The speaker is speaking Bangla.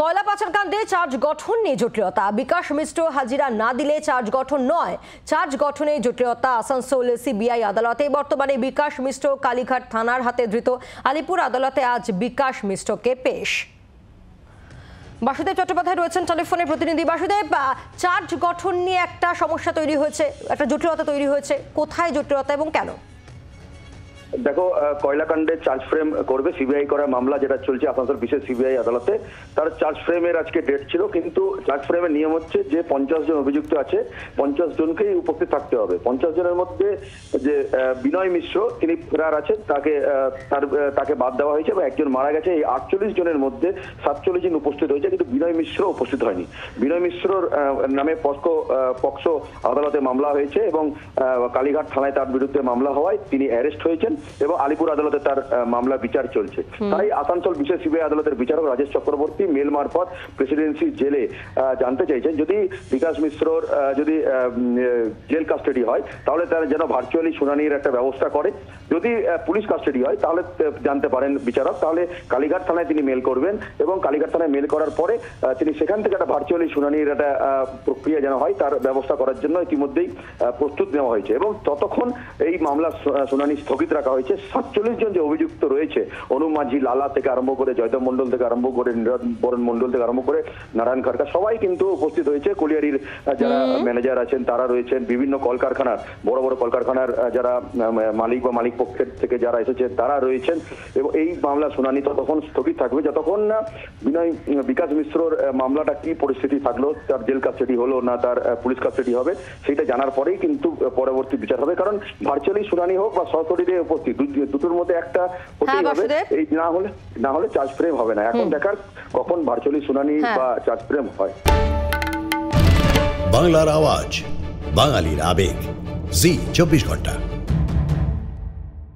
কয়লা পাচার কাণ্ডে চার্জ গঠন নিয়ে জটিলতা। বিকাশ মিশ্র হাজিরা না দিলে চার্জ গঠন নয়, চার্জ গঠনে জটিলতা। আসানসোল সিবিআই আদালতে বর্তমানে বিকাশ মিশ্র কালীঘাট থানার হাতে ধৃত। আলিপুর আদালতে আজ বিকাশ মিশ্রকে পেশ। বাসুদেব চট্টোপাধ্যায় রয়েছেন টেলিফোনে। প্রতিনিধি বাসুদেব, চার্জ গঠন নিয়ে একটা সমস্যা তৈরি হয়েছে, একটা জটিলতা তৈরি হয়েছে, কোথায় জটিলতা এবং কেন? দেখো, কয়লাকাণ্ডে চার্জ ফ্রেম করবে সিবিআই করা মামলা যেটা চলছে আসানসোল বিশেষ সিবিআই আদালতে, তার চার্জ ফ্রেমের আজকে ডেট ছিল। কিন্তু চার্জ ফ্রেমের নিয়ম হচ্ছে যে 50 জন অভিযুক্ত আছে, 50 জনকেই উপস্থিত থাকতে হবে। 50 জনের মধ্যে যে বিনয় মিশ্র তিনি ফেরার আছেন, তাকে বাদ দেওয়া হয়েছে এবং একজন মারা গেছে। এই 48 জনের মধ্যে 47 জন উপস্থিত হয়েছে, কিন্তু বিনয় মিশ্র উপস্থিত হয়নি। বিনয় মিশ্রর নামে পক্সো আদালতে মামলা হয়েছে এবং কালীঘাট থানায় তার বিরুদ্ধে মামলা হওয়ায় তিনি অ্যারেস্ট হয়েছেন এবং আলিপুর আদালতে তার মামলা বিচার চলছে। তাই আসানসোল বিশেষ সিবিআই আদালতের বিচারক রাজেশ চক্রবর্তী মেল মারফত প্রেসিডেন্সি জেলে জানতে চাইছেন যদি বিকাশ মিশ্রর যদি জেল কাস্টাডি হয় তাহলে তারা যেন ভার্চুয়ালি শুনানির একটা ব্যবস্থা করে। যদি পুলিশ কাস্টাডি হয় তাহলে জানতে পারেন বিচারক, তাহলে কালীঘাট থানায় তিনি মেল করবেন এবং কালীঘাট থানায় মেল করার পরে তিনি সেখান থেকে একটা ভার্চুয়ালি শুনানির একটা প্রক্রিয়া যেন হয় তার ব্যবস্থা করার জন্য ইতিমধ্যেই প্রস্তুত নেওয়া হয়েছে এবং ততক্ষণ এই মামলা শুনানি স্থগিত রাখা হয়েছে। 47 জন যে অভিযুক্ত রয়েছে, অনু মাঝি, লালা থেকে আরম্ভ করে জয়দেব মন্ডল থেকে আরম্ভ করে বরণ মন্ডল থেকে আরম্ভ করে নারায়ণ খাড়কা, সবাই কিন্তু উপস্থিত হয়েছে। কলিয়ারির যারা ম্যানেজার আছেন তারা রয়েছেন, বিভিন্ন কলকারখানার বড় বড় কলকারখানার যারা মালিক বা মালিক পক্ষের থেকে যারা এসেছে তারা রয়েছেন এবং এই মামলা শুনানি ততক্ষণ স্থগিত থাকবে যতক্ষণ না বিকাশ মিশ্রর মামলাটা কি পরিস্থিতি থাকলো, তার জেল কাস্টাডি হলো না তার পুলিশ কাস্টাডি হবে, সেটা জানার পরেই কিন্তু পরবর্তী বিচার হবে। কারণ ভার্চুয়ালি শুনানি হোক বা সরাসরি উপস্থিত, দুটোর মধ্যে একটা হতেই হবে। এই না হলে চার্জ ফ্রেম হবে না। এখন দেখার কখন ভার্চুয়ালি শুনানি বা চার্জ ফ্রেম হয়। বাংলার আওয়াজ, বাঙালির আবেগ, জি 24 ঘন্টা।